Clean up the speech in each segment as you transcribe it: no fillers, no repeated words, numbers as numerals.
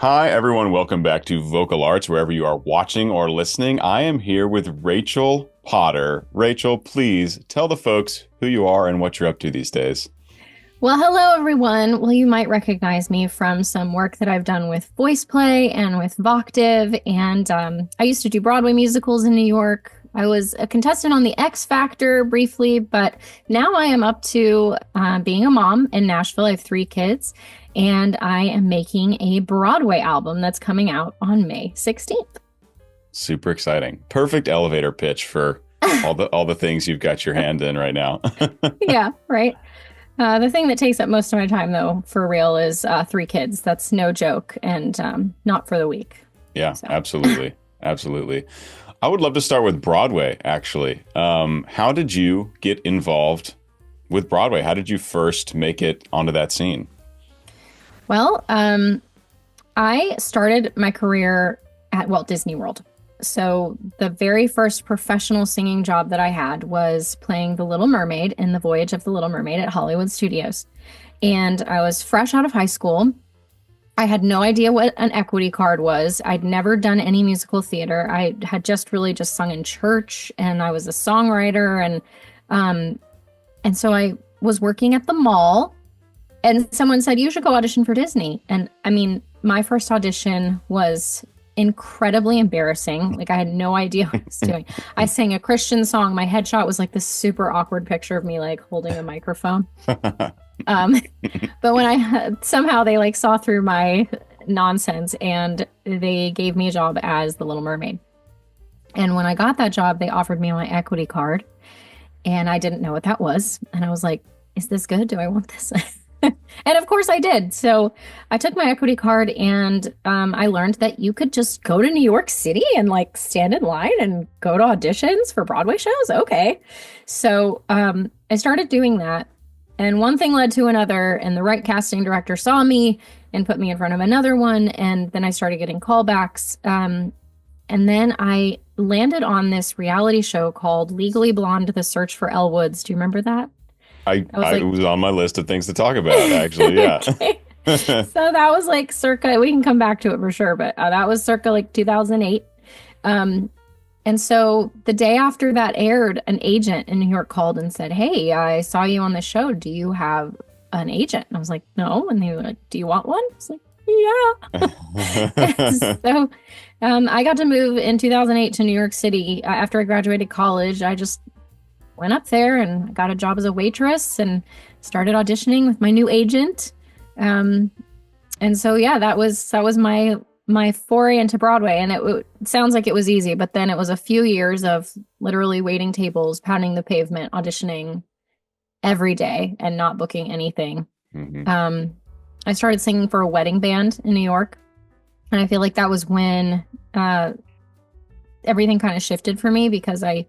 Hi, everyone. Welcome back to Vocal Arts, wherever you are watching or listening. I am here with Rachel Potter. Rachel, please tell the folks who you are and what you're up to these days. Well, hello, everyone. Well, you might recognize me from some work that I've done with VoicePlay and with Voctave. And I used to do Broadway musicals in New York. I was a contestant on The X Factor briefly, but now I am up to being a mom in Nashville. I have 3 kids, and I am making a Broadway album that's coming out on May 16th. Super exciting. Perfect elevator pitch for all the things you've got your hand in right now. Yeah, right. The thing that takes up most of my time, though, for real, is 3 kids. That's no joke, and not for the weak. Yeah, So. absolutely. Absolutely. I would love to start with Broadway, actually. How did you get involved with Broadway? How did you first make it onto that scene? Well, I started my career at Walt Disney World. So the very first professional singing job that I had was playing The Little Mermaid in The Voyage of the Little Mermaid at Hollywood Studios. And I was fresh out of high school. I had no idea what an equity card was. I'd never done any musical theater. I had just sung in church, and I was a songwriter, and so I was working at the mall, and someone said, "You should go audition for Disney." And I mean, my first audition was incredibly embarrassing. Like, I had no idea what I was doing. I sang a Christian song. My headshot was like this super awkward picture of me like holding a microphone. But when somehow they like saw through my nonsense, and they gave me a job as the Little Mermaid. And when I got that job, they offered me my equity card, and I didn't know what that was. And I was like, is this good? Do I want this? And of course I did. So I took my equity card, and I learned that you could just go to New York City and like stand in line and go to auditions for Broadway shows. Okay. So I started doing that. And one thing led to another, and the right casting director saw me and put me in front of another one. And then I started getting callbacks. And then I landed on this reality show called Legally Blonde: The Search for Elle Woods. Do you remember that? I was on my list of things to talk about, actually. Yeah. Okay. So that was like circa, we can come back to it for sure, but that was circa like 2008. And so the day after that aired, an agent in New York called and said, "Hey, I saw you on the show. Do you have an agent?" And I was like, "No." And they were like, "Do you want one?" I was like, "Yeah." So I got to move in 2008 to New York City. After I graduated college, I just went up there and got a job as a waitress and started auditioning with my new agent. And so, yeah, that was my foray into Broadway. And it sounds like it was easy, but then it was a few years of literally waiting tables, pounding the pavement, auditioning every day and not booking anything. Mm-hmm. I started singing for a wedding band in New York. And I feel like that was when everything kind of shifted for me, because I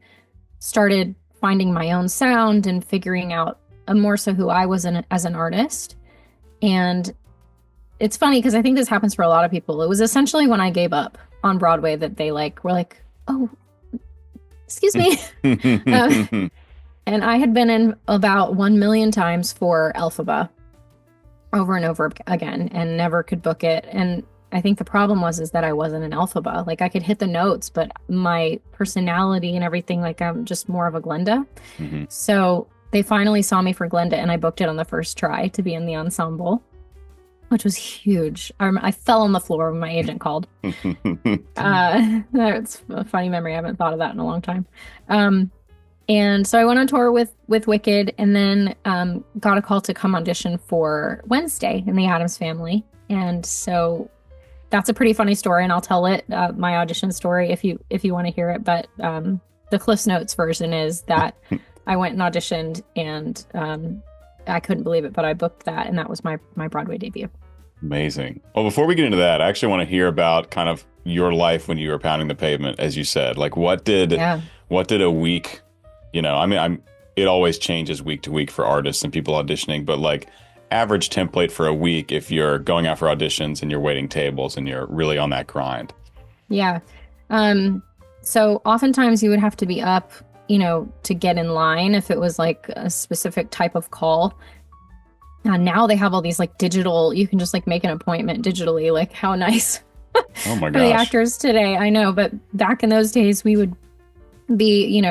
started finding my own sound and figuring out more so who I was as an artist. And it's funny because I think this happens for a lot of people. It was essentially when I gave up on Broadway that they were like, "Oh, excuse me." And I had been in about 1 million times for Elphaba over and over again and never could book it. And I think the problem is that I wasn't an Elphaba. Like, I could hit the notes, but my personality and everything, like, I'm just more of a Glenda. Mm-hmm. So they finally saw me for Glenda, and I booked it on the first try to be in the ensemble, which was huge. I fell on the floor when my agent called. That's a funny memory. I haven't thought of that in a long time. And so I went on tour with Wicked, and then got a call to come audition for Wednesday in the Addams Family. And so that's a pretty funny story, and I'll tell it, my audition story, if you want to hear it. But the Cliff's Notes version is that I went and auditioned, and I couldn't believe it, but I booked that, and that was my Broadway debut. Amazing. Well, before we get into that, I actually want to hear about kind of your life when you were pounding the pavement, as you said. Like, what did a week, it always changes week to week for artists and people auditioning, but like, average template for a week if you're going out for auditions and you're waiting tables and you're really on that grind? Yeah. So oftentimes you would have to be up, to get in line if it was like a specific type of call. Now they have all these like digital, you can just like make an appointment digitally. Like how nice Oh my for the gosh. actors today. I know, but back in those days, we would be,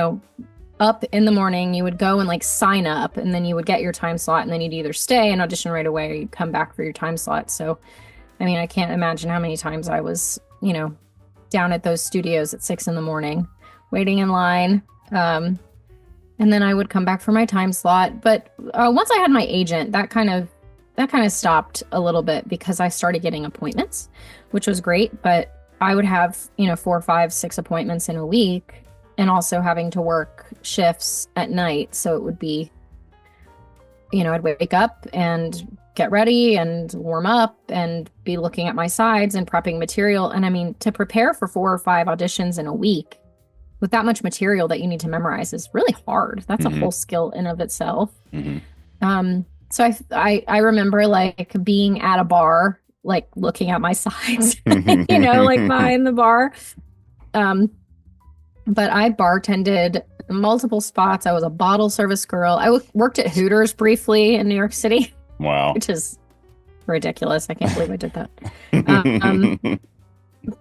up in the morning, you would go and like sign up, and then you would get your time slot, and then you'd either stay and audition right away or you'd come back for your time slot. So, I mean, I can't imagine how many times I was, down at those studios at 6 a.m, waiting in line. And then I would come back for my time slot. But once I had my agent, that kind of stopped a little bit because I started getting appointments, which was great. But I would have, 4, 5, 6 appointments in a week, and also having to work shifts at night. So it would be, I'd wake up and get ready and warm up and be looking at my sides and prepping material. And I mean, to prepare for 4 or 5 auditions in a week with that much material that you need to memorize is really hard. That's a whole skill in of itself. So I remember like being at a bar, like looking at my sides, like behind the bar. But I bartended multiple spots. I was a bottle service girl. I worked at Hooters briefly in New York City. Wow. Which is ridiculous. I can't believe I did that.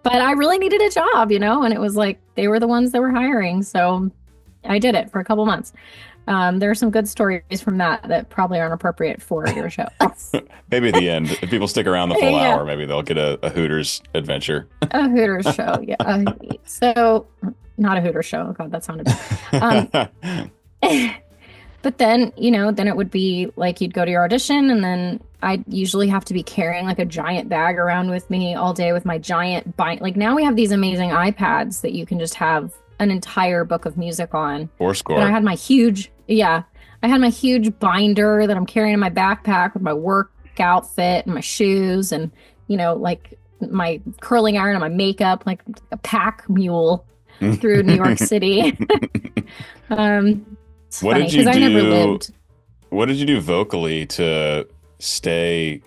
But I really needed a job, and it was like they were the ones that were hiring. So I did it for a couple months. There are some good stories from that probably aren't appropriate for your show. Maybe at the end, if people stick around the full hour, maybe they'll get a Hooters adventure. A Hooters show, yeah. So, not a Hooters show. Oh God, that sounded bad. But then, then it would be like you'd go to your audition, and then I'd usually have to be carrying like a giant bag around with me all day with my giant like now we have these amazing iPads that you can just have an entire book of music on. Or score. And I had my huge binder that I'm carrying in my backpack with my work outfit and my shoes and, like my curling iron and my makeup, like a pack mule through New York City. It's what funny did you do? I never lived. What did you do vocally to stay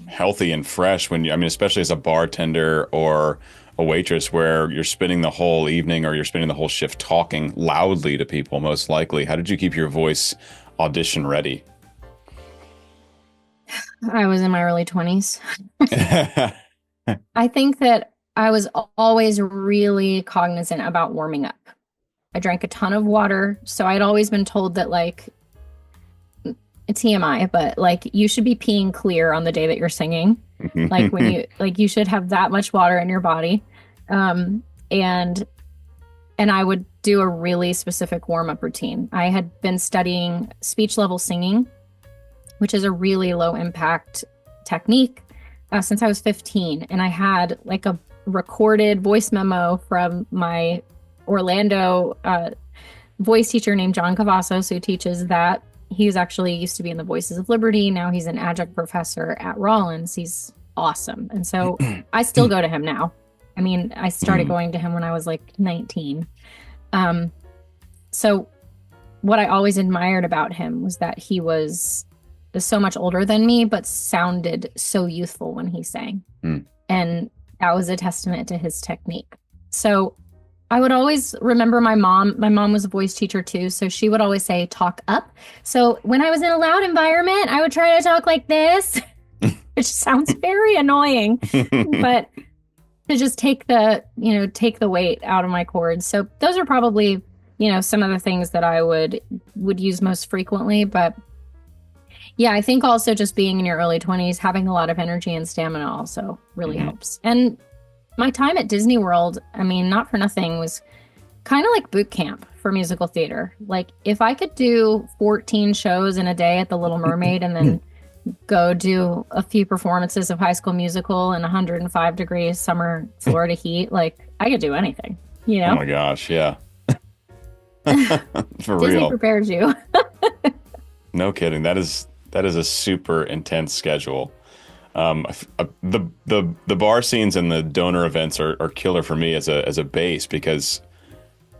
healthy and fresh especially as a bartender or a waitress where you're spending the whole evening or you're spending the whole shift talking loudly to people, most likely? How did you keep your voice audition ready? I was in my early 20s. I think that I was always really cognizant about warming up. I drank a ton of water. So I'd always been told that like, it's TMI, but like you should be peeing clear on the day that you're singing. Like when you should have that much water in your body. And I would do a really specific warm-up routine. I had been studying speech level singing, which is a really low impact technique, since I was 15. And I had like a recorded voice memo from my Orlando voice teacher named John Cavazos, who teaches that. He's actually used to be in the Voices of Liberty. Now he's an adjunct professor at Rollins. He's awesome. And so I still go to him now. I mean, I started going to him when I was like 19. So what I always admired about him was that he was so much older than me, but sounded so youthful when he sang. And that was a testament to his technique. So I would always remember my mom. My mom was a voice teacher too. So she would always say, talk up. So when I was in a loud environment, I would try to talk like this, which sounds very annoying, but to just take the weight out of my cords. So those are probably, some of the things that I would use most frequently. But yeah, I think also just being in your early 20s, having a lot of energy and stamina also really helps. And my time at Disney World, I mean, not for nothing, was kind of like boot camp for musical theater. Like if I could do 14 shows in a day at the Little Mermaid and then go do a few performances of High School Musical in 105 degrees summer Florida heat, like I could do anything, Oh my gosh, yeah. For Disney real. prepares you. No kidding. That is a super intense schedule. The bar scenes and the donor events are killer for me as a bass, because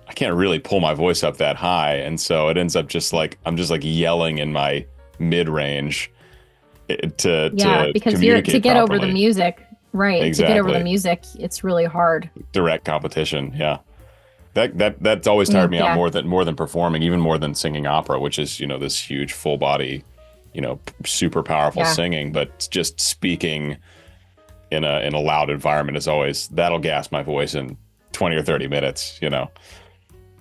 I can't really pull my voice up that high, and so it ends up just like I'm just like yelling in my mid range to because communicate to get properly. over the music, right? Exactly. To get over the music, it's really hard. Direct competition, yeah. That's always tired me out more than performing, even more than singing opera, which is this huge full body super powerful singing, but just speaking in a loud environment is always, that'll gas my voice in 20 or 30 minutes.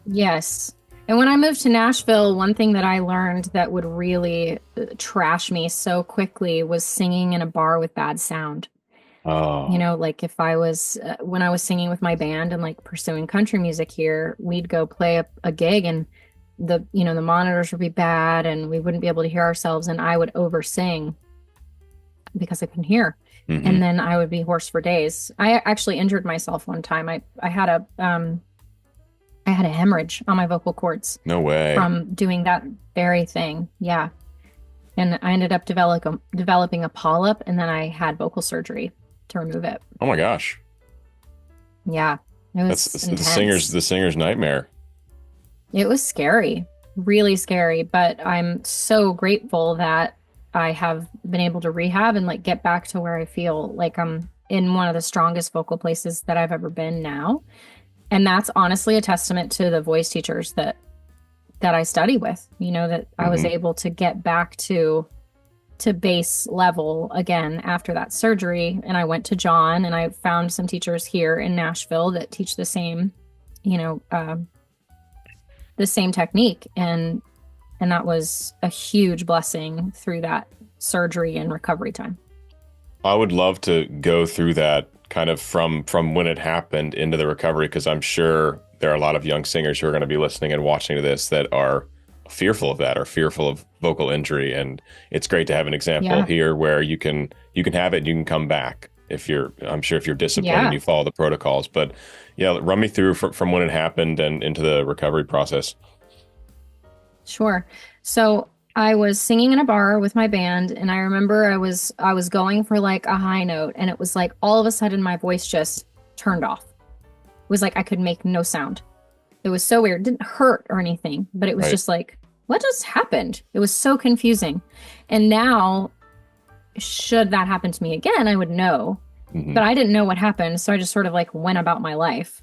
Yes. And when I moved to Nashville, one thing that I learned that would really trash me so quickly was singing in a bar with bad sound. Oh. Like if I was, when I was singing with my band and like pursuing country music here, we'd go play a gig and the monitors would be bad and we wouldn't be able to hear ourselves, and I would over sing because I couldn't hear. Mm-hmm. And then I would be hoarse for days. I actually injured myself one time. I had a hemorrhage on my vocal cords. No way. From doing that very thing. Yeah. And I ended up developing a polyp, and then I had vocal surgery to remove it. Oh my gosh. Yeah. It was the singer's nightmare. It was scary, really scary, but I'm so grateful that I have been able to rehab and like get back to where I feel like I'm in one of the strongest vocal places that I've ever been now. And that's honestly a testament to the voice teachers that I study with, that I was able to get back to base level again after that surgery. And I went to John, and I found some teachers here in Nashville that teach the same, the same technique. And that was a huge blessing through that surgery and recovery time. I would love to go through that kind of from when it happened into the recovery, because I'm sure there are a lot of young singers who are going to be listening and watching to this that are fearful of that, or fearful of vocal injury. And it's great to have an example here where you can have it and you can come back if you're disciplined and you follow the protocols. But run me through from when it happened and into the recovery process. Sure. So I was singing in a bar with my band, and I remember I was going for like a high note, and it was like all of a sudden my voice just turned off. It was like I could make no sound. It was so weird. It didn't hurt or anything, but it was just like, what just happened? It was so confusing. And now, should that happen to me again, I would know. Mm-hmm. But I didn't know what happened, so I just sort of like went about my life.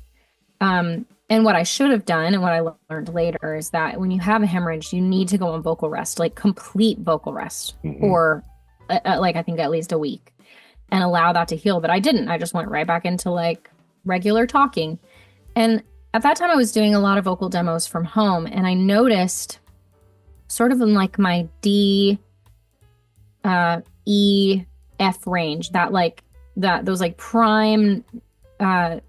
And what I should have done, and what I learned later, is that when you have a hemorrhage, you need to go on vocal rest, like complete vocal rest, for like I think at least a week, and allow that to heal. But I didn't. I just went right back into like regular talking. And at that time, I was doing a lot of vocal demos from home, and I noticed sort of in like my D, E, F range, those like prime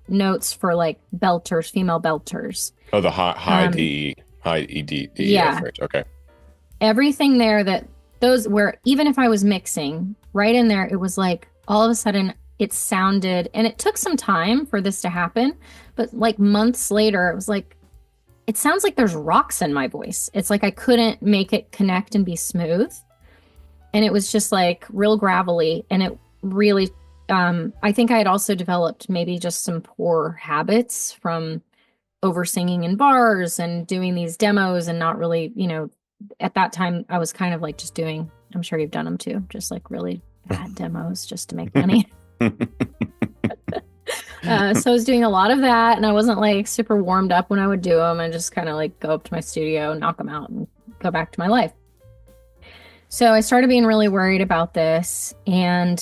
notes for like belters, female belters. Oh, the high D, high E, D, F range. Okay. Everything there those where even if I was mixing right in there, it was like all of a sudden it sounded, and it took some time for this to happen, but like months later, it was like, it sounds like there's rocks in my voice. It's like I couldn't make it connect and be smooth. And it was just like real gravelly. And it really, I think I had also developed maybe just some poor habits from over singing in bars and doing these demos, and not really, at that time I was kind of like just doing, I'm sure you've done them too, just like really bad demos just to make money. So I was doing a lot of that, and I wasn't like super warmed up when I would do them. I just kind of like go up to my studio, knock them out, and go back to my life. So I started being really worried about this, and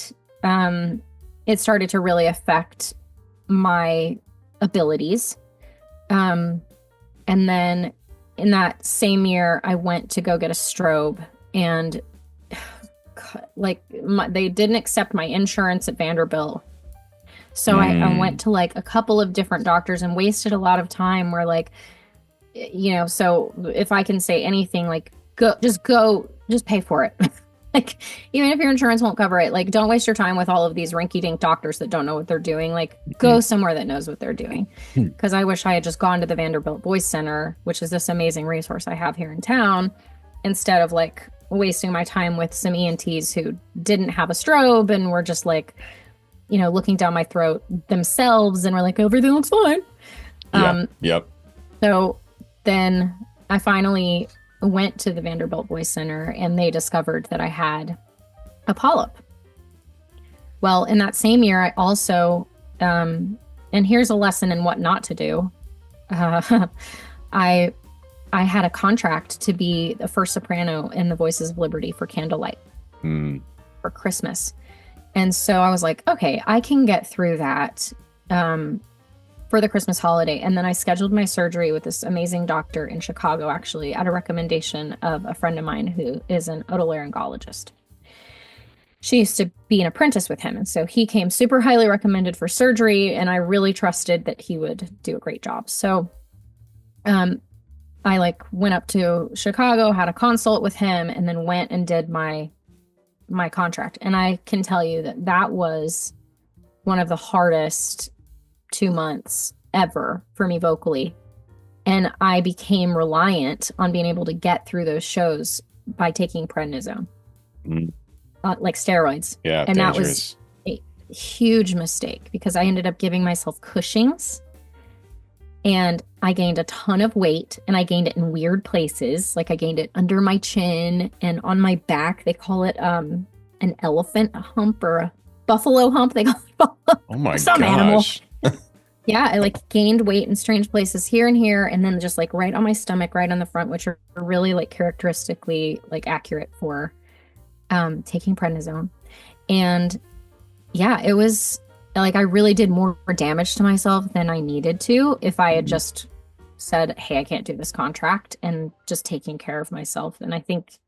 it started to really affect my abilities. And then in that same year, I went to go get a strobe, and they didn't accept my insurance at Vanderbilt. So I went to like a couple of different doctors and wasted a lot of time where like, so if I can say anything, like just pay for it. Like, even if your insurance won't cover it, like don't waste your time with all of these rinky-dink doctors that don't know what they're doing. Like go somewhere that knows what they're doing. Because I wish I had just gone to the Vanderbilt Voice Center, which is this amazing resource I have here in town, instead of like wasting my time with some ENTs who didn't have a strobe and were just like, looking down my throat themselves, and were like, everything looks fine. Yep. So then I finally went to the Vanderbilt Voice Center, and they discovered that I had a polyp. Well, in that same year, I also, and here's a lesson in what not to do. I I had a contract to be the first soprano in the Voices of Liberty for Candlelight for Christmas. And so I was like, okay, I can get through that for the Christmas holiday. And then I scheduled my surgery with this amazing doctor in Chicago, actually, at a recommendation of a friend of mine who is an otolaryngologist. She used to be an apprentice with him. And so he came super highly recommended for surgery. And I really trusted that he would do a great job. So I went up to Chicago, had a consult with him, and then went and did my contract. And I can tell you that was one of the hardest 2 months ever for me vocally. And I became reliant on being able to get through those shows by taking prednisone, like steroids. Yeah, and dangerous. That was a huge mistake because I ended up giving myself Cushing's. And I gained a ton of weight, and I gained it in weird places. Like I gained it under my chin and on my back. They call it an elephant hump or a buffalo hump. They call it buffalo. Oh my Some gosh. animal. Yeah, I gained weight in strange places here and here, and then just right on my stomach, right on the front, which are really characteristically accurate for taking prednisone. And yeah, it was I really did more damage to myself than I needed to if I had just said, hey, I can't do this contract, and just taking care of myself. And I think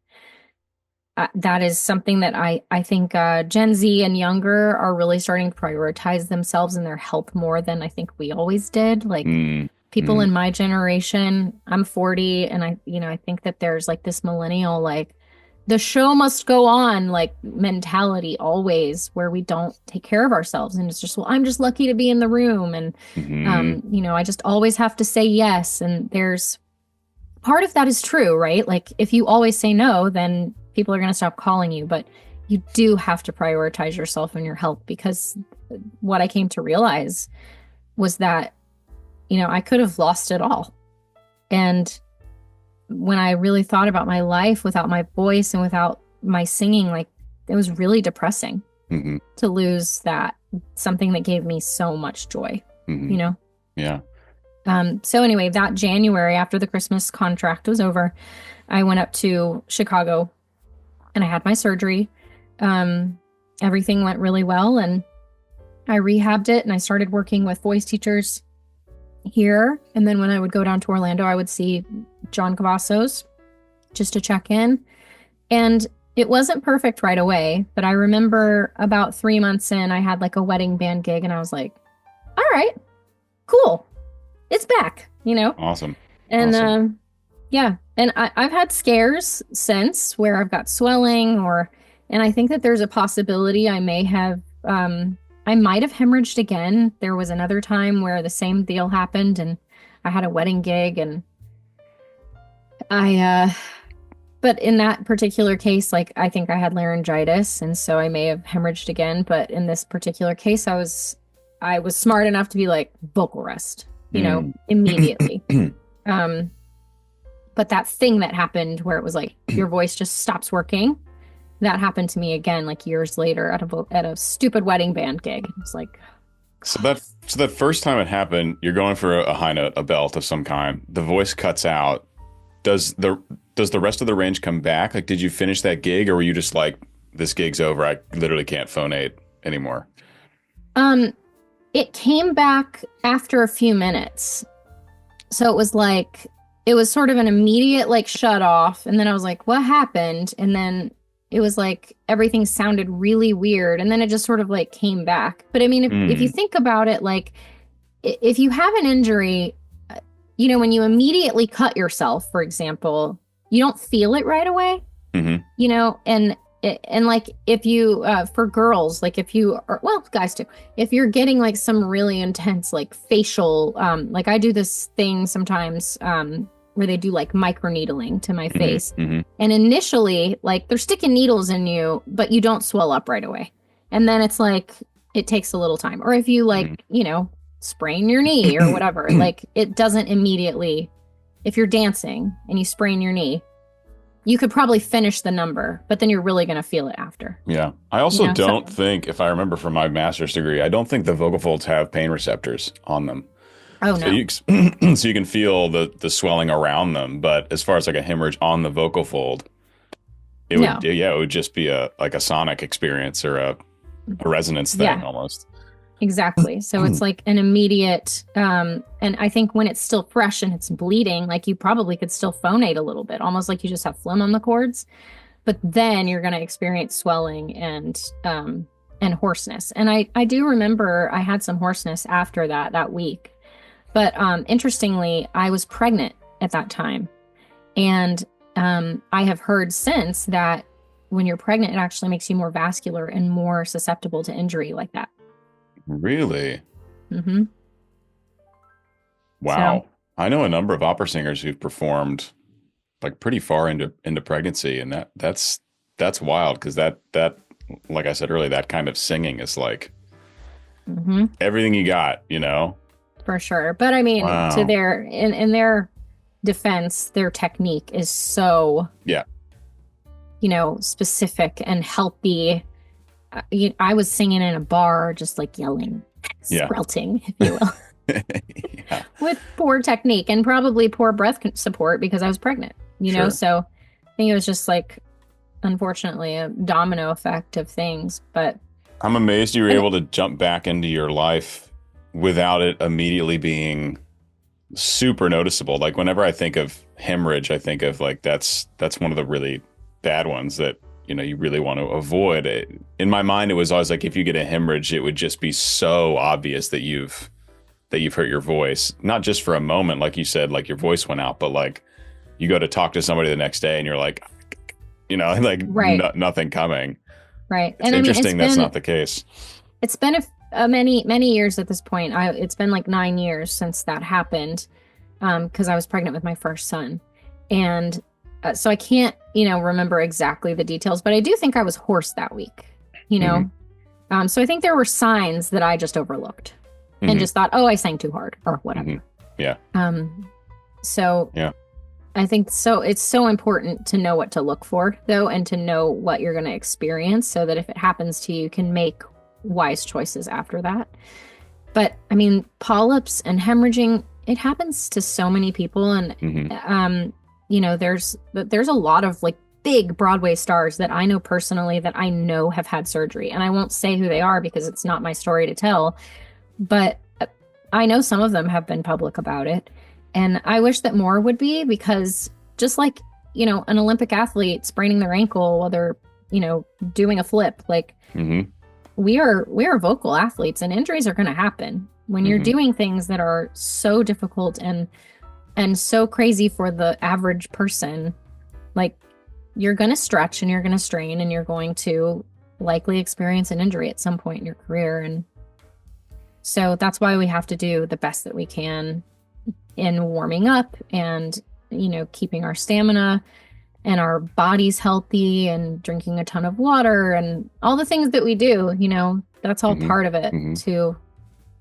that is something that I think Gen Z and younger are really starting to prioritize themselves and their health more than I think we always did. People in my generation, I'm 40, and I think that there's this millennial, the show must go on mentality always, where we don't take care of ourselves. And it's just, well, I'm just lucky to be in the room. And, I just always have to say yes. And there's part of that is true, right? If you always say no, then people are going to stop calling you. But you do have to prioritize yourself and your health, because what I came to realize was that, I could have lost it all. And when I really thought about my life without my voice and without my singing, it was really depressing to lose something that gave me so much joy, Yeah. So anyway, that January, after the Christmas contract was over, I went up to Chicago and I had my surgery. Everything went really well, and I rehabbed it, and I started working with voice teachers here. And then when I would go down to Orlando, I would see John Cavazos just to check in. And it wasn't perfect right away, but I remember about 3 months in, I had a wedding band gig, and I was like, all right, cool. It's back, Awesome. And awesome. Yeah. And I've had scares since where I've got swelling and I think that there's a possibility I might have hemorrhaged again. There was another time where the same deal happened, and I had a wedding gig, and but in that particular case, I think I had laryngitis, and so I may have hemorrhaged again. But in this particular case, I was smart enough to be vocal rest, immediately. But that thing that happened where it was your voice just stops working, that happened to me again, years later at a stupid wedding band gig. It's so that first time it happened, you're going for a high note, a belt of some kind. The voice cuts out. Does the rest of the range come back? Did you finish that gig, or were you just this gig's over, I literally can't phonate anymore? It came back after a few minutes. So it was sort of an immediate shut off, and then I was what happened? And then it was everything sounded really weird, and then it just sort of came back. But I mean, if you think about it, if you have an injury, when you immediately cut yourself, for example, you don't feel it right away. And if you for girls, if you are, well, guys too, if you're getting some really intense facial, I do this thing sometimes where they do microneedling to my face. And initially, they're sticking needles in you, but you don't swell up right away. And then it's it takes a little time. Or if you sprain your knee or whatever, it doesn't immediately, if you're dancing and you sprain your knee, you could probably finish the number, but then you're really going to feel it after. Yeah. I also don't think, if I remember from my master's degree, I don't think the vocal folds have pain receptors on them. Oh So no. you so you can feel the swelling around them, but as far as like a hemorrhage on the vocal fold, No. it would just be a like a sonic experience or a resonance thing Yeah, almost. exactly. So it's like an immediate, and I think when it's still fresh and it's bleeding, like you probably could still phonate a little bit, almost like you just have phlegm on the cords. But then you're going to experience swelling and hoarseness. And I do remember I had some hoarseness after that week. But interestingly, I was pregnant at that time. And I have heard since that when you're pregnant, it actually makes you more vascular and more susceptible to injury like that. Really? Mm-hmm. Wow. So, I know a number of opera singers who've performed like pretty far into pregnancy, and that's wild because that like I said earlier, that kind of singing is like mm-hmm, everything you got, you know? for sure. But I mean, to Wow. their in their defense, their technique is so, Yeah. specific and healthy. I was singing in a bar, just like yelling, Yeah. sprouting, if you will. Yeah. With poor technique and probably poor breath support because I was pregnant, Sure. So I think it was just like, unfortunately, a domino effect of things. But I'm amazed you were and able to jump back into your life without it immediately being super noticeable. Like whenever I think of hemorrhage, I think of like that's one of the really bad ones that you really want to avoid. In my mind, it was always like if you get a hemorrhage, it would just be so obvious that you've hurt your voice, not just for a moment, like you said, like your voice went out, but like you go to talk to somebody the next day and you're like, like right, nothing coming. right. It's And I mean, interesting that's not the case. it's been a many years at this point. It's been like 9 years since that happened, because I was pregnant with my first son, and so I can't remember exactly the details, but I do think I was hoarse that week. You know, so I think there were signs that I just overlooked and just thought, oh, I sang too hard or whatever. Yeah. So Yeah. I think so. It's so important to know what to look for, though, and to know what you're going to experience so that if it happens to you, you can make wise choices after that. But I mean, polyps and hemorrhaging, it happens to so many people. And, there's a lot of like big Broadway stars that I know personally that I know have had surgery. And I won't say who they are because it's not my story to tell. But I know some of them have been public about it. And I wish that more would be, because just like, an Olympic athlete spraining their ankle while they're, doing a flip, like we are vocal athletes and injuries are going to happen when you're doing things that are so difficult and so crazy for the average person. Like you're going to stretch and you're going to strain and you're going to likely experience an injury at some point in your career. And so that's why we have to do the best that we can in warming up and, keeping our stamina and our bodies healthy and drinking a ton of water and all the things that we do, that's all part of it to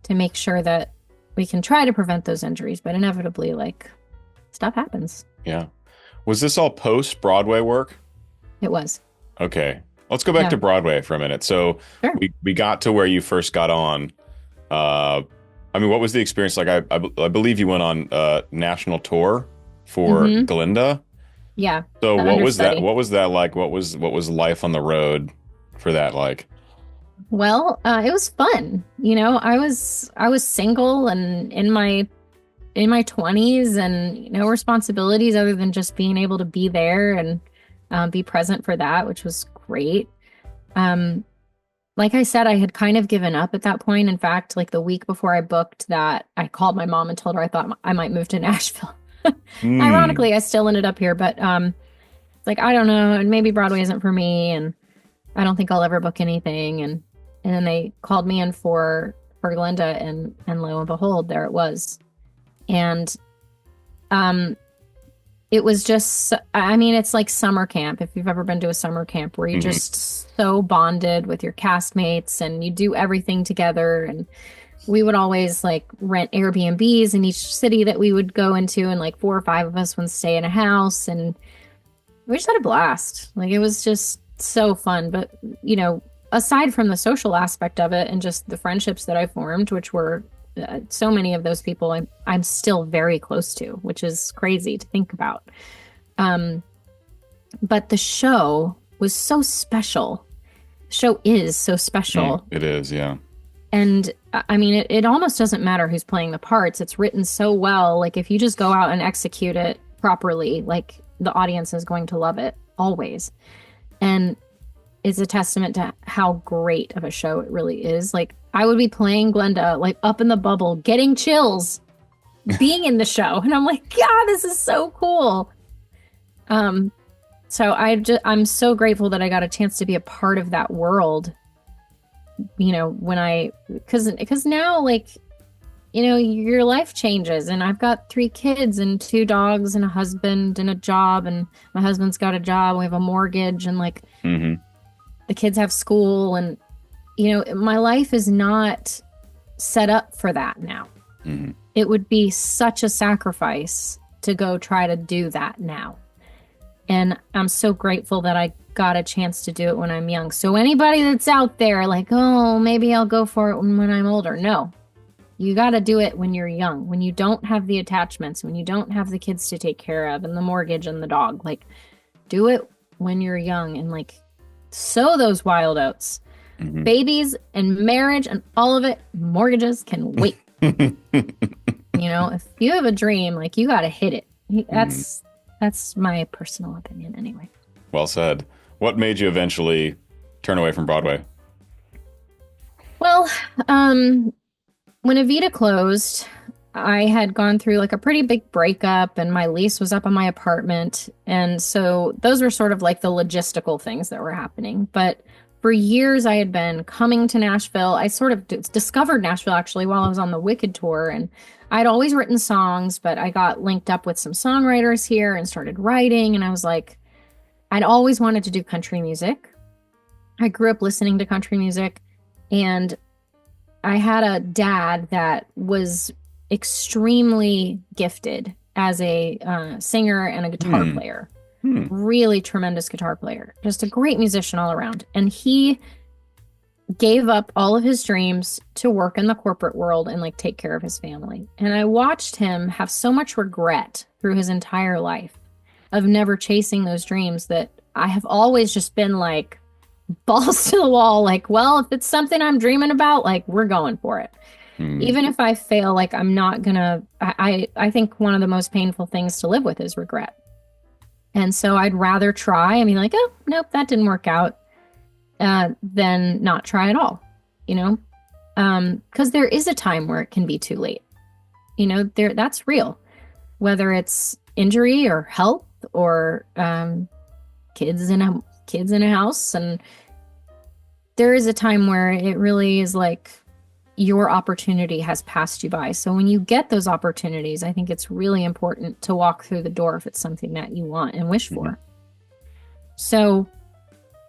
make sure that we can try to prevent those injuries, but inevitably like stuff happens. Yeah. Was this all post Broadway work? It was. Okay. Let's go back to Broadway for a minute. So Sure. we got to where you first got on. I mean, what was the experience like? I believe you went on a national tour for Glinda. Yeah. So what was that? What was that like? What was life on the road for that like? Well, it was fun. I was single and in my 20s and no responsibilities other than just being able to be there and be present for that, which was great. Like I said, I had kind of given up at that point. In fact, like the week before I booked that, I called my mom and told her I thought I might move to Nashville. Ironically, I still ended up here, but it's like, I don't know, and maybe Broadway isn't for me, and I don't think I'll ever book anything. And then they called me in for Glinda, and lo and behold, there it was. And it was just, I mean, it's like summer camp. If you've ever been to a summer camp where you just so bonded with your castmates and you do everything together. And we would always like rent Airbnbs in each city that we would go into. And like 4 or 5 of us would stay in a house and we just had a blast. Like it was just so fun. But, aside from the social aspect of it and just the friendships that I formed, which were so many of those people I'm still very close to, which is crazy to think about. But the show was so special. The show is so special. It is, yeah. And I mean, it almost doesn't matter who's playing the parts. It's written so well. Like if you just go out and execute it properly, like the audience is going to love it always. And it's a testament to how great of a show it really is. Like I would be playing Glenda, like up in the bubble, getting chills, being in the show. And I'm like, God, this is so cool. So I'm so grateful that I got a chance to be a part of that world. You know, because now, like, you know, your life changes, and I've got 3 kids and 2 dogs and a husband and a job, and my husband's got a job. We have a mortgage, and like the kids have school, and you know, my life is not set up for that now. It would be such a sacrifice to go try to do that now. And I'm so grateful that I got a chance to do it when I'm young. So anybody that's out there like, oh, maybe I'll go for it when I'm older. No, you got to do it when you're young, when you don't have the attachments, when you don't have the kids to take care of and the mortgage and the dog. Like, do it when you're young and like sow those wild oats. Babies and marriage and all of it, mortgages can wait. You know, if you have a dream, like you got to hit it. That's my personal opinion anyway. Well said. What made you eventually turn away from Broadway? Well, when Evita closed, I had gone through like a pretty big breakup and my lease was up on my apartment. And so those were sort of like the logistical things that were happening. But for years I had been coming to Nashville. I sort of discovered Nashville actually while I was on the Wicked tour, and I'd always written songs, but I got linked up with some songwriters here and started writing. And I was like, I'd always wanted to do country music. I grew up listening to country music, and I had a dad that was extremely gifted as a singer and a guitar player. Really tremendous guitar player, just a great musician all around. And he gave up all of his dreams to work in the corporate world and like take care of his family. And I watched him have so much regret through his entire life of never chasing those dreams, that I have always just been like balls to the wall. Like, well, if it's something I'm dreaming about, like we're going for it. Even if I fail, like I'm not gonna, I think one of the most painful things to live with is regret. And so I'd rather try. I mean, like, oh, nope, that didn't work out, than not try at all, you know? Because there is a time where it can be too late. You know, that's real. Whether it's injury or health or kids in a house. And there is a time where it really is like your opportunity has passed you by. So when you get those opportunities, I think it's really important to walk through the door if it's something that you want and wish for. So,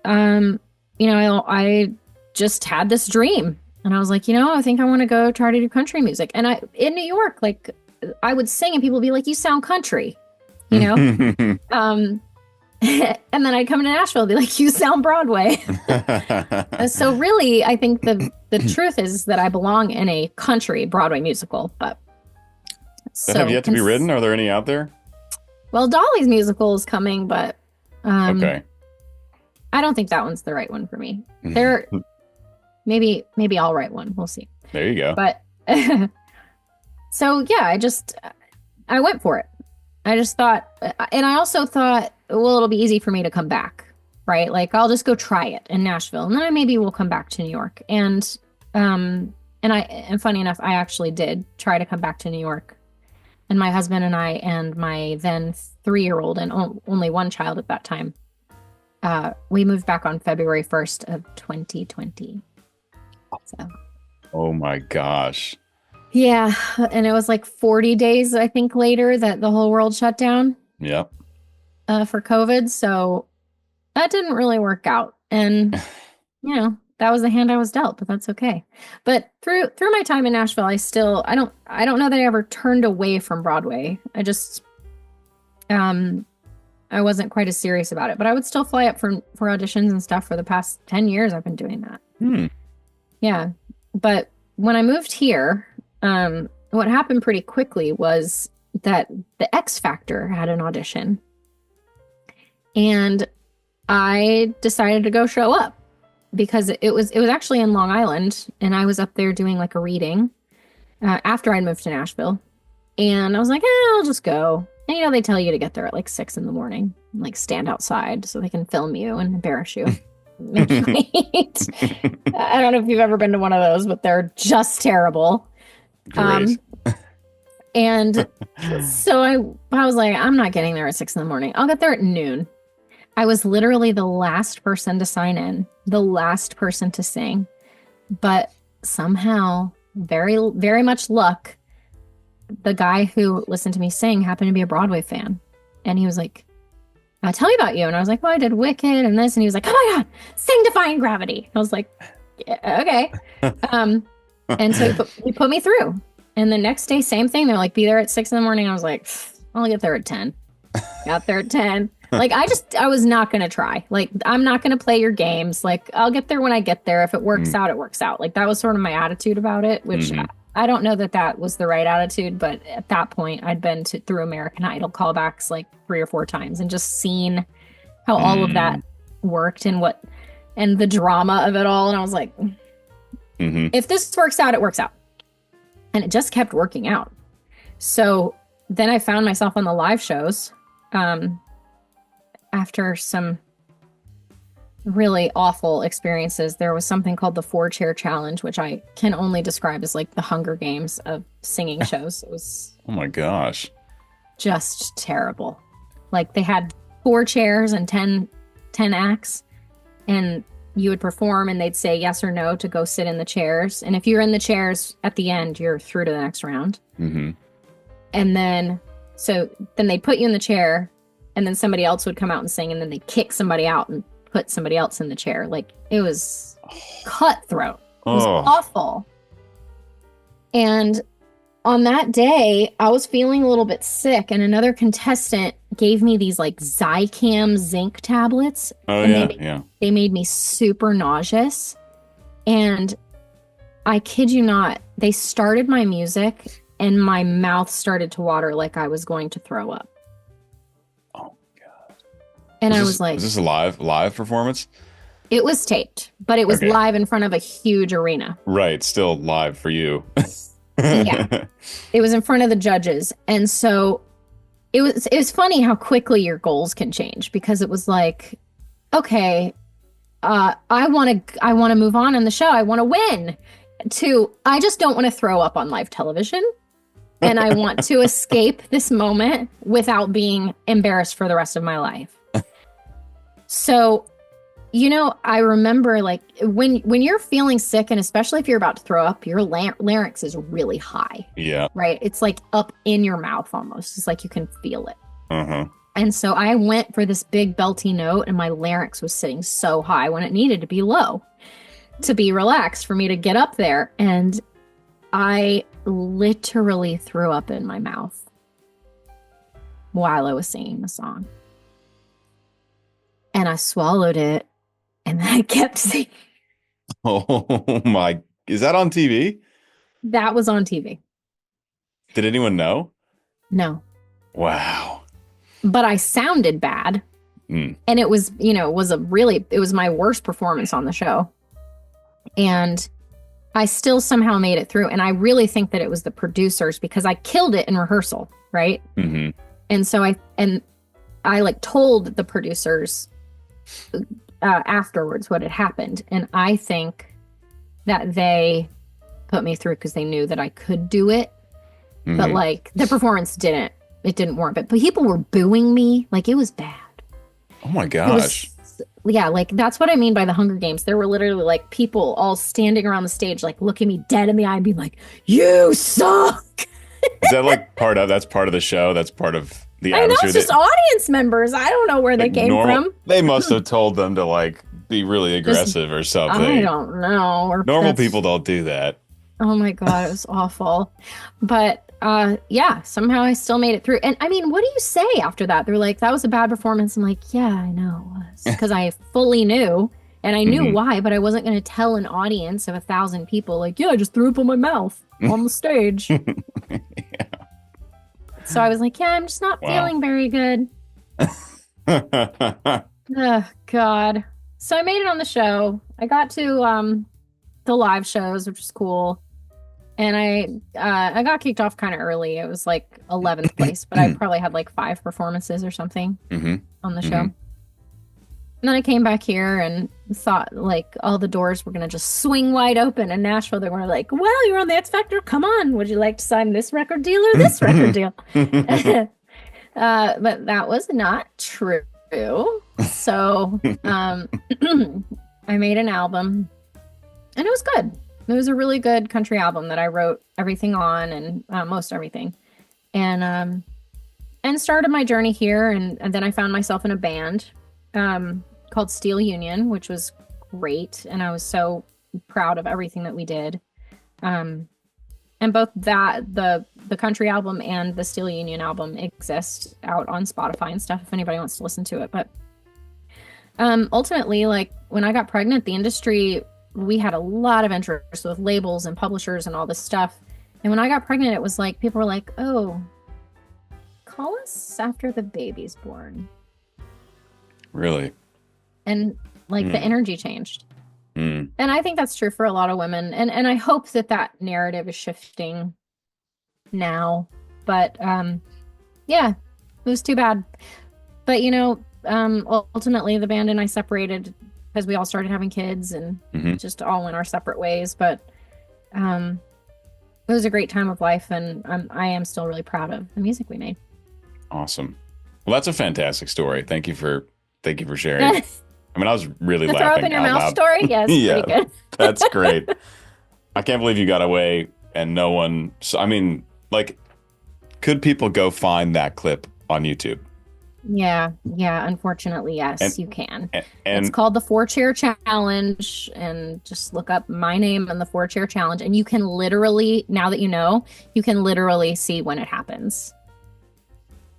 you know, I just had this dream, and I was like, you know, I think I want to go try to do country music. And in New York, like I would sing and people would be like, you sound country, you know? And then I'd come to Nashville and be like, you sound Broadway. So really, I think the truth is that I belong in a country Broadway musical. But that have yet to be written? Are there any out there? Well, Dolly's musical is coming, but okay. I don't think that one's the right one for me. Maybe I'll write one. We'll see. There you go. But so yeah, I went for it. I just thought, and I also thought, well, it'll be easy for me to come back, right? Like I'll just go try it in Nashville, and then maybe we'll come back to New York. And funny enough, I actually did try to come back to New York. And my husband and I and my then 3-year-old and only one child at that time, we moved back on February 1st of 2020. So. Oh my gosh. Yeah. And it was like 40 days, I think, later that the whole world shut down. Yep. For COVID. So that didn't really work out. And, you know, that was the hand I was dealt, but that's okay. But through my time in Nashville, I don't know that I ever turned away from Broadway. I just, I wasn't quite as serious about it, but I would still fly up for auditions and stuff for the past 10 years. I've been doing that. Yeah. But when I moved here, what happened pretty quickly was that the X Factor had an audition. And I decided to go show up because it was actually in Long Island, and I was up there doing like a reading after I'd moved to Nashville. And I was like, I'll just go. And they tell you to get there at like 6 a.m, and like stand outside so they can film you and embarrass you. Make you wait. I don't know if you've ever been to one of those, but they're just terrible. Great. And so I was like, I'm not getting there at 6 a.m. I'll get there at noon. I was literally the last person to sign in, the last person to sing. But somehow, very, very much luck, the guy who listened to me sing happened to be a Broadway fan. And he was like, tell me about you. And I was like, well, I did Wicked and this. And he was like, oh my God, sing Defying Gravity. I was like, yeah, okay. And so he put me through. And the next day, same thing. They're like, be there at 6 a.m. I was like, I'll get there at 10. Got there at 10. Like, I was not going to try. Like, I'm not going to play your games. Like, I'll get there when I get there. If it works out, it works out. Like, that was sort of my attitude about it, which I don't know that was the right attitude. But at that point, I'd been through American Idol callbacks like 3 or 4 times and just seen how all of that worked and the drama of it all. And I was like, if this works out, it works out. And it just kept working out. So then I found myself on the live shows after some really awful experiences. There was something called the 4-chair challenge, which I can only describe as like the Hunger Games of singing shows. It was oh my gosh, just terrible. Like they had 4 chairs and 10 acts, and you would perform and they'd say yes or no to go sit in the chairs. And if you're in the chairs at the end, you're through to the next round. And then they'd put you in the chair, and then somebody else would come out and sing, and then they'd kick somebody out and put somebody else in the chair. Like, it was cutthroat. It was awful. And on that day, I was feeling a little bit sick, and another contestant gave me these like Zicam zinc tablets. They made me super nauseous. And I kid you not, they started my music and my mouth started to water like I was going to throw up. Oh my God. And I was like, is this a live performance? It was taped, but it was live in front of a huge arena. Right. Still live for you. Yeah. It was in front of the judges. And so it was funny how quickly your goals can change, because it was like, okay, I want to move on in the show. I want to win. To, I just don't want to throw up on live television. And I want to escape this moment without being embarrassed for the rest of my life. So, I remember like when you're feeling sick, and especially if you're about to throw up, your larynx is really high. Yeah. Right. It's like up in your mouth almost. It's like you can feel it. And so I went for this big belty note, and my larynx was sitting so high when it needed to be low to be relaxed for me to get up there. And I literally threw up in my mouth while I was singing the song. And I swallowed it, and then I kept singing. Oh my, is that on TV? That was on TV. Did anyone know? No. Wow. But I sounded bad. And it was, it was my worst performance on the show. And I still somehow made it through. And I really think that it was the producers, because I killed it in rehearsal. Right. And so I like told the producers afterwards what had happened. And I think that they put me through because they knew that I could do it. But like the performance didn't warrant it. But people were booing me. Like, it was bad. Oh my gosh. Yeah, like that's what I mean by the Hunger Games. There were literally like people all standing around the stage, like looking me dead in the eye and being like, "You suck." Is that like that's part of the show? That's part of the atmosphere? I know, it's just audience members. I don't know where they came from. They must have told them to like be really aggressive or something. I don't know. Normal people don't do that. Oh my God, it was awful. But yeah, somehow I still made it through. And I mean, what do you say after that? They're like, that was a bad performance. I'm like, yeah, I know it was. Because I fully knew And I knew why, but I wasn't going to tell an audience of 1,000 people like, yeah, I just threw up on my mouth on the stage. Yeah. So I was like, yeah, I'm just not feeling very good. Oh, God. So I made it on the show. I got to the live shows, which was cool. And I got kicked off kind of early. It was like 11th place, but I probably had like 5 performances or something on the show. And then I came back here and thought like all the doors were going to just swing wide open in Nashville. They were like, well, you're on the X Factor. Come on. Would you like to sign this record deal or this record deal? But that was not true. So I made an album and it was good. It was a really good country album that I wrote everything on and most everything. And started my journey here. And then I found myself in a band called Steel Union, which was great. And I was so proud of everything that we did. And both the country album and the Steel Union album exist out on Spotify and stuff if anybody wants to listen to it. But ultimately, like when I got pregnant, the industry, we had a lot of interest with labels and publishers and all this stuff. And when I got pregnant, it was like, people were like, oh, call us after the baby's born. Really? And like the energy changed. And I think that's true for a lot of women. And I hope that narrative is shifting now. But yeah, it was too bad. But, you know, ultimately the band and I separated because we all started having kids and just all went our separate ways. But it was a great time of life. And I am still really proud of the music we made. Awesome. Well, that's a fantastic story. Thank you for sharing. I mean, I was really laughing throw up in your out mouth loud. Story? Yes, yeah, pretty good. That's great. I can't believe you got away and no one. So, I mean, like, could people go find that clip on YouTube? Yeah. Unfortunately, yes, you can. And it's called the 4-Chair Challenge, and just look up my name and the 4-Chair Challenge, and you can literally, now that you know, you can literally see when it happens.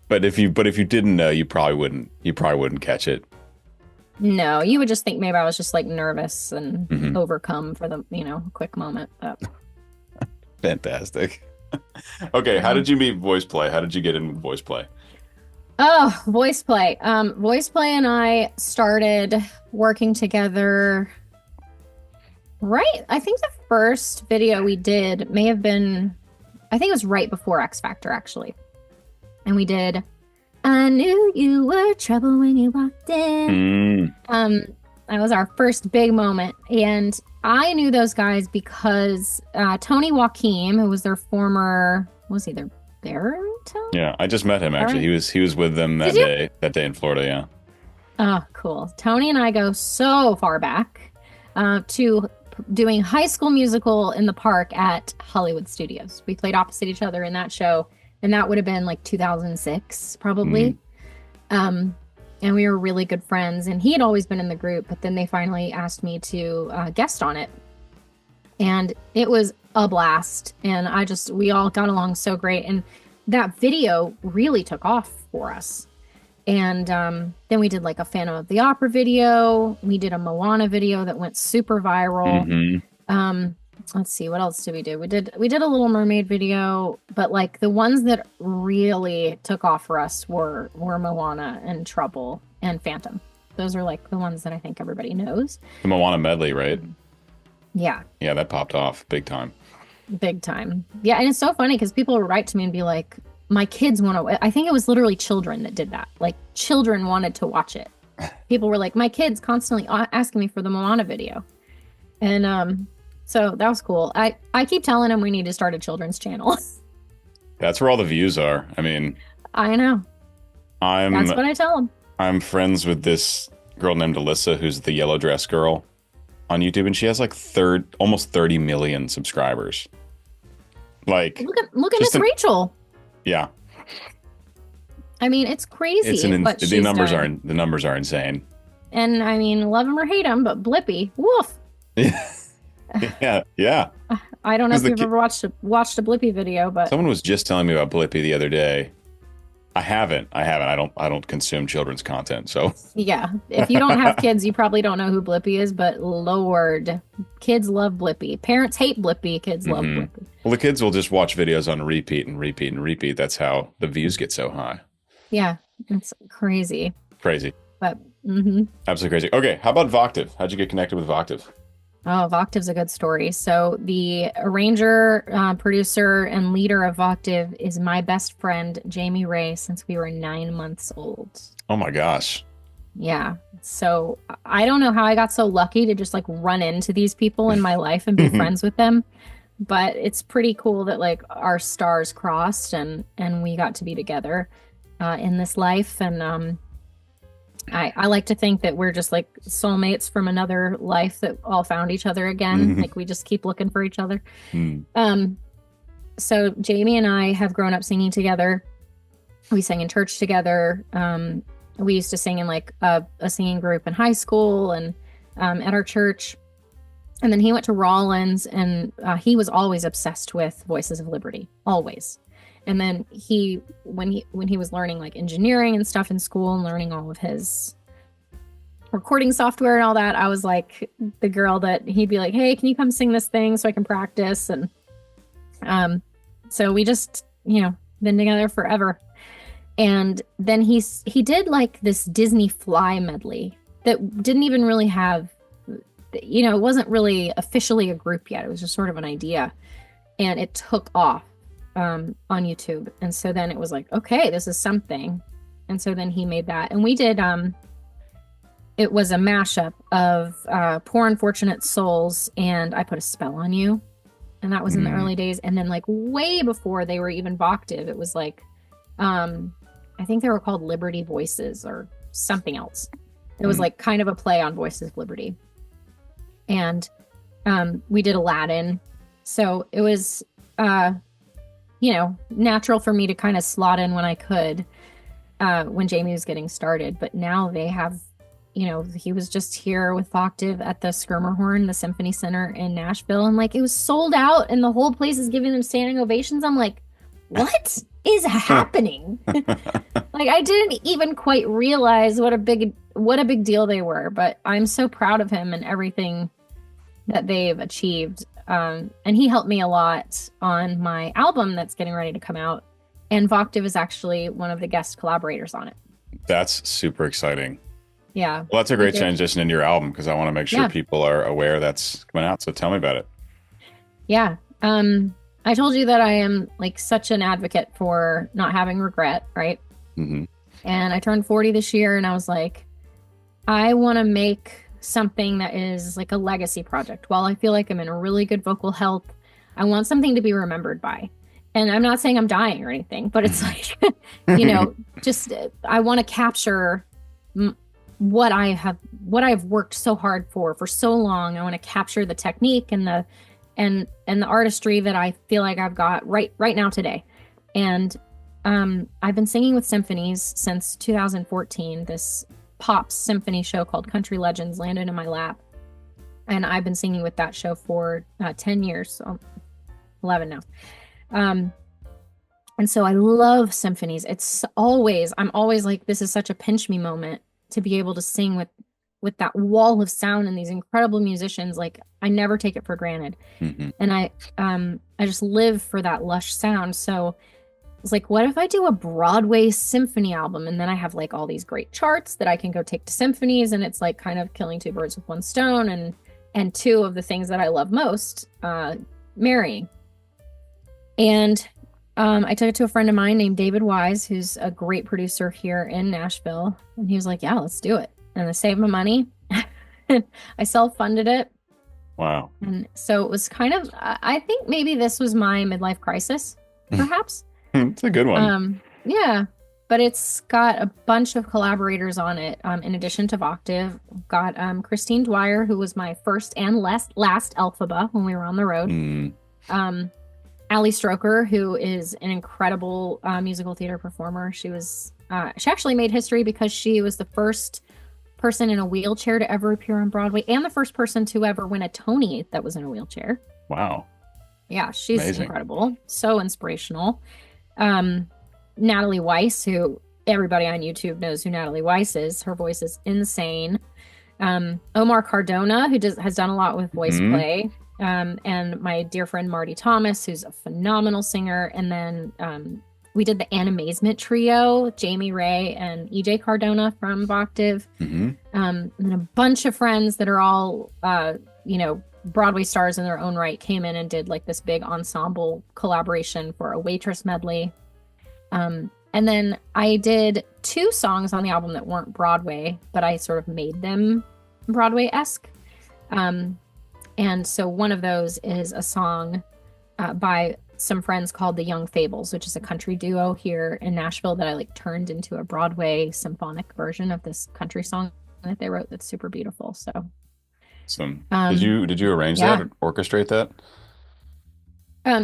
But if you didn't know, you probably wouldn't catch it. No, you would just think maybe I was just like nervous and overcome for the, quick moment. But... Fantastic. Okay, how did you meet VoicePlay? How did you get in with VoicePlay? Oh, VoicePlay. VoicePlay and I started working together. Right. I think the first video we did may have been, I think it was right before X Factor, actually. And we did, I knew you were trouble when you walked in. That was our first big moment. And I knew those guys because Tony Joaquim, who was their former, was he their baritone? Yeah, I just met him actually. He was with them that day in Florida, yeah. Oh, cool. Tony and I go so far back to doing High School Musical in the park at Hollywood Studios. We played opposite each other in that show. And that would have been like 2006, probably. And we were really good friends. And he had always been in the group, but then they finally asked me to guest on it. And it was a blast. And we all got along so great. And that video really took off for us. And then we did like a Phantom of the Opera video. We did a Moana video that went super viral. Let's see, what else did we do? We did a Little Mermaid video, but like the ones that really took off for us were Moana and Trouble and Phantom. Those are like the ones that I think everybody knows. The Moana medley, right? Yeah. Yeah, that popped off big time. Big time. Yeah, and it's so funny because people would write to me and be like, my kids want to, I think it was literally children that did that. Like children wanted to watch it. People were like, my kids constantly asking me for the Moana video. And, so that was cool. I keep telling him we need to start a children's channel. That's where all the views are. I mean, I know. That's what I tell him. I'm friends with this girl named Alyssa, who's the yellow dress girl on YouTube, and she has like almost 30 million subscribers. Like, look at Miss Rachel. Yeah. I mean, it's crazy. The numbers are insane. And I mean, love him or hate him, but Blippi, woof. Yeah. I don't know if you've ever watched a Blippi video, but someone was just telling me about Blippi the other day. I haven't. I don't consume children's content. So Yeah. If you don't have kids, you probably don't know who Blippi is, but Lord, kids love Blippi. Parents hate Blippi. Kids love Blippi. Well, the kids will just watch videos on repeat and repeat and repeat. That's how the views get so high. Yeah. It's crazy. Crazy. But Absolutely crazy. Okay. How about Voctave? How'd you get connected with Voctave? Oh, Voctave's a good story. So the arranger, producer, and leader of Voctave is my best friend, Jamie Ray, since we were 9 months old. Oh my gosh. Yeah. So I don't know how I got so lucky to just like run into these people in my life and be friends with them. But it's pretty cool that like our stars crossed and we got to be together in this life. And I like to think that we're just like soulmates from another life that all found each other again. Like we just keep looking for each other. So Jamie and I have grown up singing together. We sang in church together. We used to sing in like a singing group in high school and at our church. And then he went to Rollins, and he was always obsessed with Voices of Liberty, always. And then when he was learning like engineering and stuff in school and learning all of his recording software and all that, I was like the girl that he'd be like, hey, can you come sing this thing so I can practice? And so we just, been together forever. And then he did like this Disney Fly medley that didn't even really have, it wasn't really officially a group yet. It was just sort of an idea, and it took off on YouTube. And so then it was like, okay, this is something. And so then he made that, and we did it was a mashup of Poor Unfortunate Souls and I Put a Spell on You, and that was in the early days. And then like way before they were even Voctave, it was like I think they were called Liberty Voices or something else. It was like kind of a play on Voices of Liberty. And we did Aladdin, so it was natural for me to kind of slot in when I could, when Jamie was getting started. But now they have, he was just here with Voctave at the Skirmerhorn, the Symphony Center in Nashville. And like, it was sold out and the whole place is giving them standing ovations. I'm like, what is happening? Like, I didn't even quite realize what a big deal they were, but I'm so proud of him and everything that they've achieved. And he helped me a lot on my album that's getting ready to come out. And Voctave is actually one of the guest collaborators on it. That's super exciting. Yeah. Well, that's a great transition into your album, because I want to make sure people are aware that's coming out. So tell me about it. Yeah. I told you that I am like such an advocate for not having regret, right? And I turned 40 this year, and I was like, I want to make something that is like a legacy project. While I feel like I'm in a really good vocal health, I want something to be remembered by. And I'm not saying I'm dying or anything, but it's like, just I want to capture what I've worked so hard for so long. I want to capture the technique and the artistry that I feel like I've got right now today. And I've been singing with symphonies since 2014. This pop symphony show called Country Legends landed in my lap, and I've been singing with that show for 10 years, so 11 now. And so I love symphonies. I'm always like, this is such a pinch me moment to be able to sing with that wall of sound and these incredible musicians. Like, I never take it for granted. And I just live for that lush sound. So it's like, what if I do a Broadway symphony album, and then I have like all these great charts that I can go take to symphonies, and it's like kind of killing two birds with one stone, and two of the things that I love most, marrying. And I took it to a friend of mine named David Wise, who's a great producer here in Nashville, and he was like, yeah, let's do it. And I saved my money. I self-funded it. Wow. And so it was kind of, I think maybe this was my midlife crisis, perhaps. It's a good one. Yeah, but it's got a bunch of collaborators on it. In addition to Voctave, got Christine Dwyer, who was my first and last Elphaba when we were on the road. Ali Stroker, who is an incredible musical theater performer. She actually made history because she was the first person in a wheelchair to ever appear on Broadway, and the first person to ever win a Tony that was in a wheelchair. Wow. Yeah, she's incredible. So inspirational. Natalie Weiss, who everybody on YouTube knows who Natalie Weiss is. Her voice is insane. Omar Cardona, who has done a lot with VoicePlay. And my dear friend Marty Thomas, who's a phenomenal singer. And then we did the Animazement trio, Jamie Ray and EJ Cardona from Voctave. And a bunch of friends that are all, Broadway stars in their own right came in and did like this big ensemble collaboration for a waitress medley. And then I did 2 songs on the album that weren't Broadway, but I sort of made them Broadway-esque. And so one of those is a song by some friends called the Young Fables, which is a country duo here in Nashville that I like turned into a Broadway symphonic version of this country song that they wrote that's super beautiful. So did you arrange that or orchestrate that?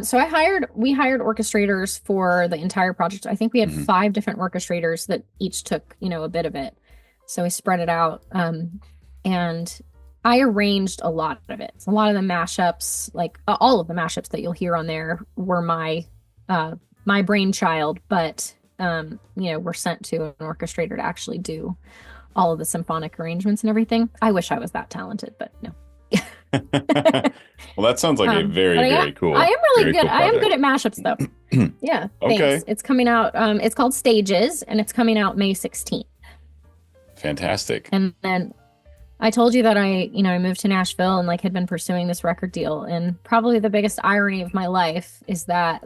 So we hired orchestrators for the entire project. I think we had 5 different orchestrators that each took, a bit of it. So we spread it out. And I arranged a lot of it. So a lot of the mashups, like all of the mashups that you'll hear on there were my brainchild, but were sent to an orchestrator to actually do all of the symphonic arrangements and everything. I wish I was that talented, but no. Well, that sounds like a very cool. I am really good. Cool I am good at mashups though. Yeah. Thanks. Okay. It's coming out. It's called Stages, and it's coming out May 16th. Fantastic. And then I told you that I moved to Nashville and like had been pursuing this record deal. And probably the biggest irony of my life is that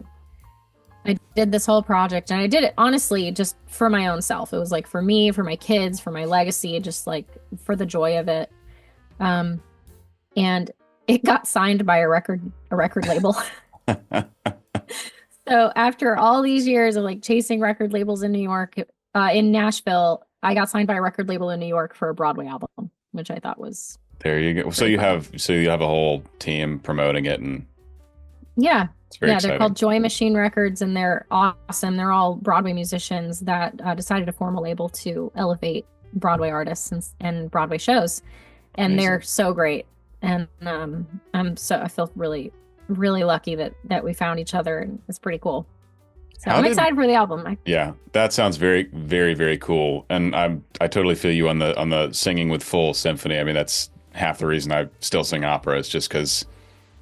I did this whole project, and I did it honestly just for my own self. It was like for me, for my kids, for my legacy, just like for the joy of it. And it got signed by a record label. So after all these years of like chasing record labels in New York, in Nashville, I got signed by a record label in New York for a Broadway album, which I thought was there. You go. So you have a whole team promoting it, and it's very exciting. They're called Joy Machine Records, and they're awesome. They're all Broadway musicians that decided to form a label to elevate Broadway artists and Broadway shows, and amazing. They're so great. And I feel really, really lucky that we found each other, and it's pretty cool. So I'm excited for the album. Yeah, that sounds very, very, very cool. And I totally feel you on the singing with full symphony. I mean, that's half the reason I still sing opera, is just because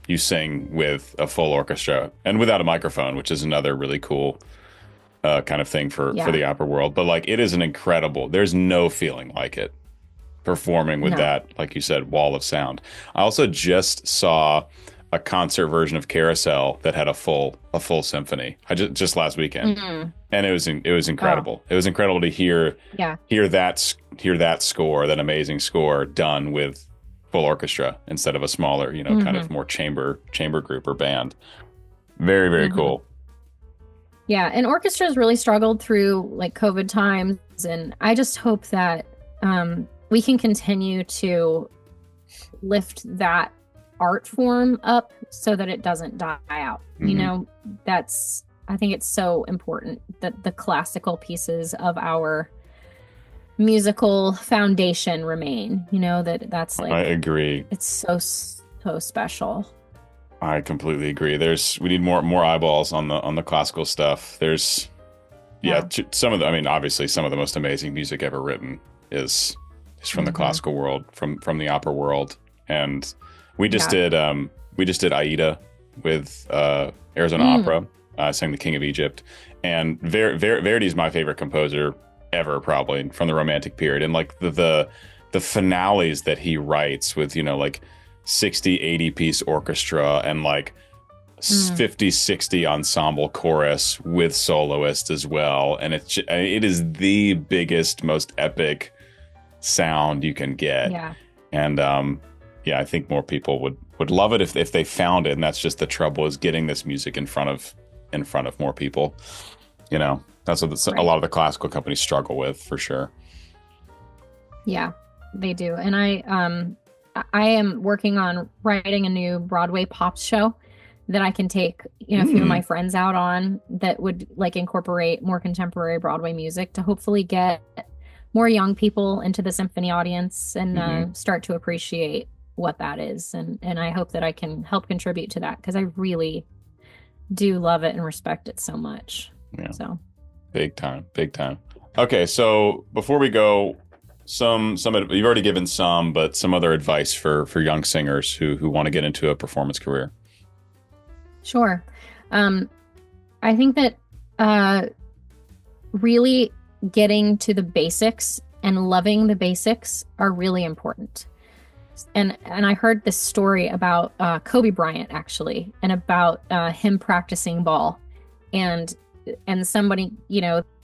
you sing with a full orchestra and without a microphone, which is another really cool kind of thing for the opera world. But like, it is an incredible. There's no feeling like it. Performing with that, like you said, wall of sound. I also just saw a concert version of Carousel that had a full symphony. I just last weekend, and it was incredible. It was incredible to hear that score, that amazing score done with full orchestra instead of a smaller, kind of more chamber group or band. Very, very cool. Yeah, and orchestras really struggled through like COVID times, and I just hope that we can continue to lift that art form up so that it doesn't die out. I think it's so important that the classical pieces of our musical foundation remain, that's like, I agree. It's so special. I completely agree. We need more eyeballs on the classical stuff. There's obviously some of the most amazing music ever written is from the classical world, from the opera world. And we just did Aida with Arizona Opera. I sang The King of Egypt, and Verdi is my favorite composer ever, probably from the Romantic period. And like the finales that he writes with, like 60, 80 piece orchestra and like 50, 60 ensemble chorus with soloist as well. And it is the biggest, most epic sound you can get. And I think more people would love it if they found it. And that's just the trouble, is getting this music in front of more people. That's what a lot of the classical companies struggle with, for sure. Yeah, they do. And I am working on writing a new Broadway pop show that I can take a few of my friends out on, that would like incorporate more contemporary Broadway music to hopefully get more young people into the symphony audience and start to appreciate what that is. And I hope that I can help contribute to that, because I really do love it and respect it so much. Yeah. So Big time. Big time. Okay, so before we go, some you've already given some, but some other advice for young singers who want to get into a performance career. Sure. I think that really getting to the basics and loving the basics are really important. And I heard this story about Kobe Bryant, actually, and about him practicing ball. And somebody,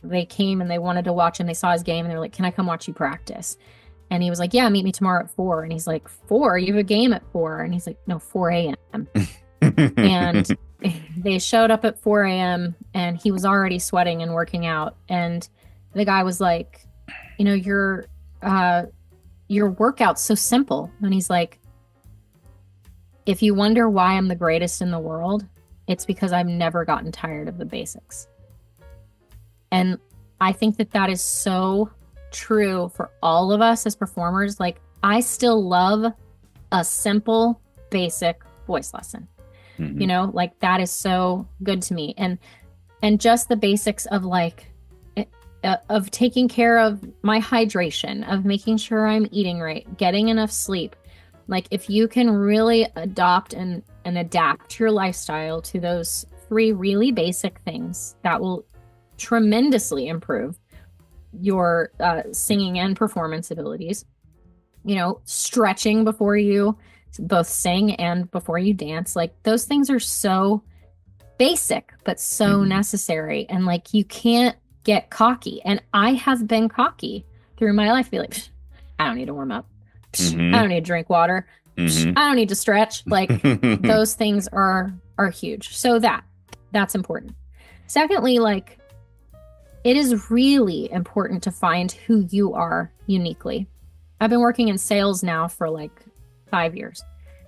they came and they wanted to watch him. They saw his game and they were like, "Can I come watch you practice?" And he was like, "Yeah, meet me tomorrow at 4." And he's like, "4? You have a game at 4?" And he's like, "No, 4 a.m. And they showed up at 4 a.m. and he was already sweating and working out. And the guy was like, your workout's so simple." And he's like, "If you wonder why I'm the greatest in the world, it's because I've never gotten tired of the basics." And I think that is so true for all of us as performers. Like, I still love a simple, basic voice lesson. Mm-hmm. Like, that is so good to me. And just the basics of of taking care of my hydration, of making sure I'm eating right, getting enough sleep. Like, if you can really adopt and adapt your lifestyle to those 3 really basic things, that will tremendously improve your singing and performance abilities. Stretching before you both sing and before you dance. Like, those things are so basic, but so necessary. And you can't get cocky. And I have been cocky through my life. Be like, I don't need to warm up. I don't need to drink water. I don't need to stretch. Those things are huge. So that's important. Secondly, it is really important to find who you are uniquely. I've been working in sales now for 5 years,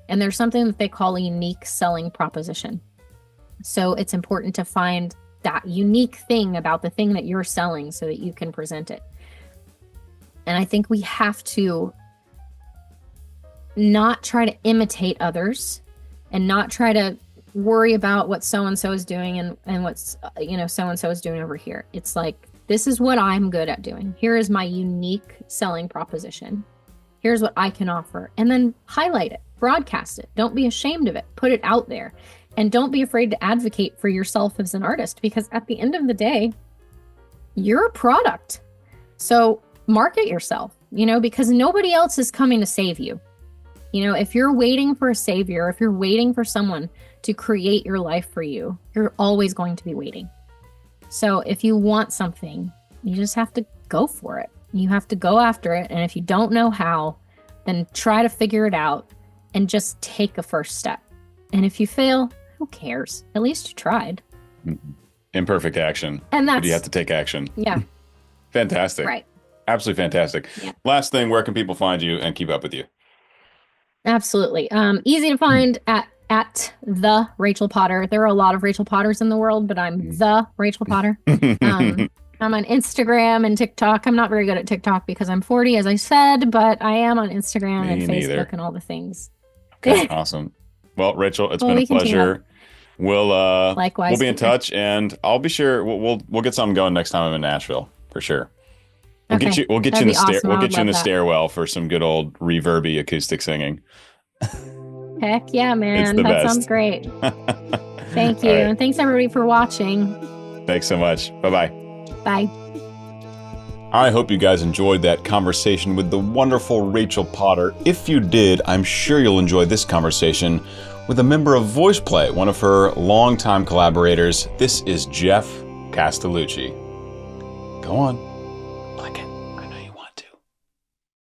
and there's something that they call a unique selling proposition. So it's important to find that unique thing about the thing that you're selling so that you can present it. And I think we have to not try to imitate others and not try to worry about what so-and-so is doing and what's so-and-so is doing over here. It's this is what I'm good at doing. Here is my unique selling proposition. Here's what I can offer. And then highlight it, broadcast it. Don't be ashamed of it. Put it out there. And don't be afraid to advocate for yourself as an artist, because at the end of the day, you're a product. So market yourself, because nobody else is coming to save you. If you're waiting for a savior, if you're waiting for someone to create your life for you, you're always going to be waiting. So if you want something, you just have to go for it. You have to go after it. And if you don't know how, then try to figure it out and just take a first step. And if you fail, who cares? At least you tried. Imperfect action. And but you have to take action. Yeah. Fantastic. Right. Absolutely fantastic. Yeah. Last thing, where can people find you and keep up with you? Absolutely. Easy to find at the Rachel Potter. There are a lot of Rachel Potters in the world, but I'm the Rachel Potter. I'm on Instagram and TikTok. I'm not very good at TikTok because I'm 40, as I said, but I am on Instagram and Facebook and all the things. Okay, awesome. Well, Rachel, it's been a pleasure. We'll likewise. We'll be in touch, and I'll be sure we'll get something going next time I'm in Nashville for sure. We'll get you in the stairwell for some good old reverby acoustic singing. Heck yeah, man. That sounds great. Thank you. Right. And thanks everybody for watching. Thanks so much. Bye-bye. Bye. I hope you guys enjoyed that conversation with the wonderful Rachel Potter. If you did, I'm sure you'll enjoy this conversation with a member of VoicePlay, one of her longtime collaborators. This is Jeff Castellucci. Go on.